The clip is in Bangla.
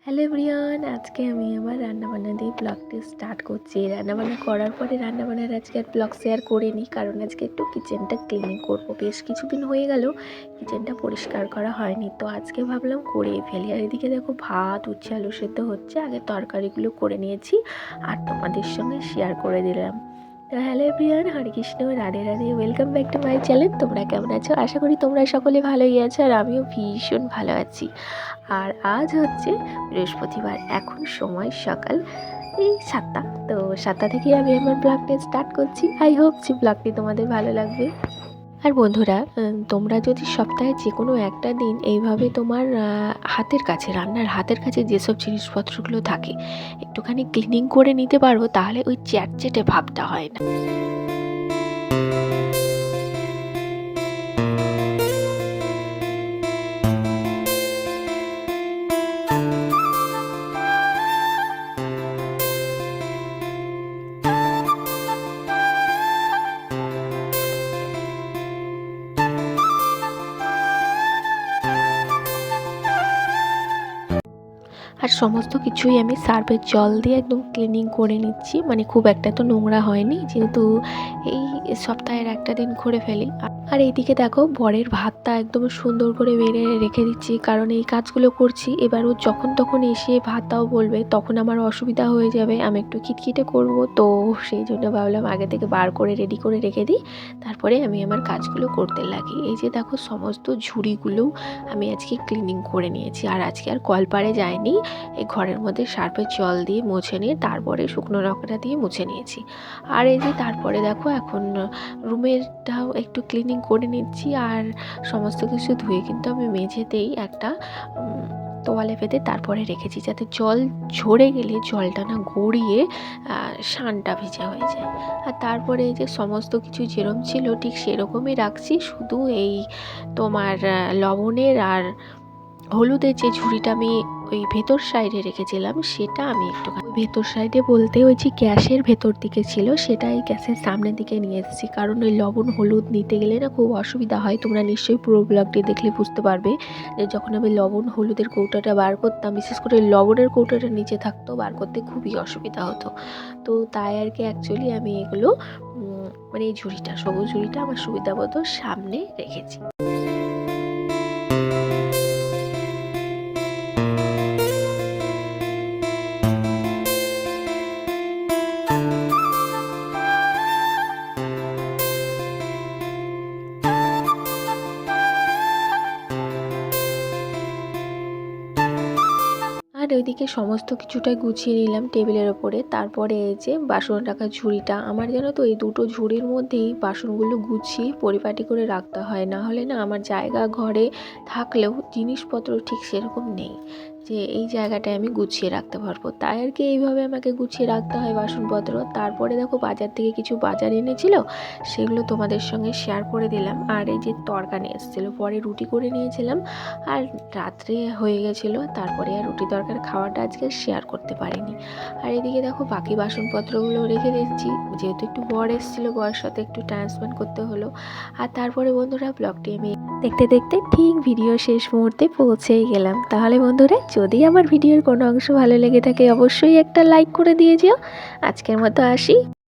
হ্যালো এভরিওয়ান, আজকে আমি আমার রান্নাবান্না দিয়ে ব্লগটি স্টার্ট করছি। রান্নাবান্না করার পরে রান্নাবান্নার আজকে আর ব্লগ শেয়ার করিনি, কারণ আজকে একটু কিচেনটা ক্লিনিং করবো। বেশ কিছুদিন হয়ে গেল কিচেনটা পরিষ্কার করা হয়নি, তো আজকে ভাবলাম করেই ফেলি। আর এদিকে দেখো ভাত উচ্ছে আলু সেদ্ধ হচ্ছে, আগে তরকারিগুলো করে নিয়েছি আর তোমাদের সঙ্গে শেয়ার করে দিলাম। তো hello everyone, Hare Krishna, Radhe Radhe, welcome back to my channel. তোমরা কেমন আছো? আশা করি তোমরা সকলে ভালোই আছো, আর আমিও ভীষণ ভালো আছি। আর আজ হচ্ছে বৃহস্পতিবার, এখন সময় সকাল এই 7টা। তো 7টা থেকে আমি আমার ব্লগটা স্টার্ট করছি। আই হোপ যে ব্লগটি তোমাদের ভালো লাগবে। আর বন্ধুরা, তোমরা যদি সপ্তাহে যে কোনো একটা দিন এইভাবে তোমার হাতের কাছে, রান্নার হাতের কাছে যেসব জিনিসপত্রগুলো থাকে একটুখানি ক্লিনিং করে নিতে পারো, তাহলে ওই চ্যাটচেটে ভাবটা হয় না। আর সমস্ত কিছুই আমি সার্ফের জল দিয়ে একদম ক্লিনিং করে নিচ্ছি, মানে খুব একটা তো নোংরা হয়নি, যেহেতু এই সপ্তাহের একটা দিন করে ফেলি। আর এইদিকে দেখো বরের ভাতটা একদম সুন্দর করে বেড়ে রেখে দিচ্ছি, কারণ এই কাজগুলো করছি। এবার ও যখন তখন এসে ভাতটাও বলবে, তখন আমার অসুবিধা হয়ে যাবে, আমি একটু খিটখিটে করব। তো সেই জন্য ভাবলাম আগে থেকে বার করে রেডি করে রেখে দিই, তারপরে আমি আমার কাজগুলো করতে লাগি। এই যে দেখো সমস্ত ঝুড়িগুলো আমি আজকে ক্লিনিং করে নিয়েছি, আর আজকে আর কলপারে যায়নি, এই ঘরের মধ্যে সার্ফের জল দিয়ে মুছে নিয়ে তারপরে শুকনো লঙ্কাটা দিয়ে মুছে নিয়েছি। আর এই যে তারপরে দেখো এখন রুমেরটাও একটু ক্লিনিং করে নিচ্ছি, আর সমস্ত কিছু ধুয়ে কিন্তু আমি মেঝেতেই একটা তোয়ালে পেতে তারপরে রেখেছি, যাতে জল ঝরে গেলে জলটা না গড়িয়ে শানটা ভেজা হয়ে যায়। আর তারপরে এই যে সমস্ত কিছু যেরকম ছিল ঠিক সেরকমই রাখছি, শুধু এই তোমার লবণের আর হলুদের যে ঝুড়িটা আমি ওই ভেতর সাইডে রেখেছিলাম, সেটা আমি একটুখানি ভেতর সাইডে বলতে ওই যে গ্যাসের ভেতর দিকে ছিল, সেটা এই গ্যাসের সামনের দিকে নিয়ে এসেছি, কারণ ওই লবণ হলুদ নিতে গেলে না খুব অসুবিধা হয়। তোমরা নিশ্চয়ই পুরো ব্লগটি দেখলে বুঝতে পারবে যে যখন আমি লবণ হলুদের কৌটাটা বার করতাম, বিশেষ করে লবণের কৌটাটা নিচে থাকতো, বার করতে খুবই অসুবিধা হতো। তো তাই আর কি অ্যাকচুয়ালি আমি এগুলো মানে এই ঝুড়িটা, সবুজ ঝুড়িটা আমার সুবিধা মতো সামনে রেখেছি। আর ওইদিকে সমস্ত কিছুটাই গুছিয়ে নিলাম টেবিলের ওপরে। তারপরে এই যে বাসন রাখার ঝুড়িটা, আমার জানো তো এই দুটো ঝুড়ির মধ্যেই বাসনগুলো গুছিয়ে পরিপাটি করে রাখতে হয়, না হলে না আমার জায়গা ঘরে থাকলেও জিনিসপত্র ঠিক সেরকম নেই যে এই জায়গাটায় আমি গুছিয়ে রাখতে পারবো। তাই আর কি এইভাবে আমাকে গুছিয়ে রাখতে হয় বাসনপত্র। তারপরে দেখো বাজার থেকে কিছু বাজার এনেছিল, সেগুলো তোমাদের সঙ্গে শেয়ার করে দিলাম। আর এই যে তরকারি এসেছিলো, পরে রুটি করে নিয়েছিলাম, আর রাত্রে হয়ে গেছিলো, তারপরে আর রুটি তরকারি খাওয়াটা আজকে শেয়ার করতে পারিনি। আর এদিকে দেখো বাকি বাসনপত্রগুলো রেখে দিচ্ছি, যেহেতু একটু বর এসেছিলো, বরের সাথে একটু টাইম স্পেন্ড করতে হলো। আর তারপরে বন্ধুরা ব্লগটি আমি দেখতে দেখতে ঠিক ভিডিও শেষ মুহূর্তে পৌঁছেই গেলাম। তাহলে বন্ধুরা, যদি আমার ভিডিওর কোনো অংশ ভালো লেগে থাকে অবশ্যই একটা লাইক করে দিয়ে যেও। আজকের মতো আসি।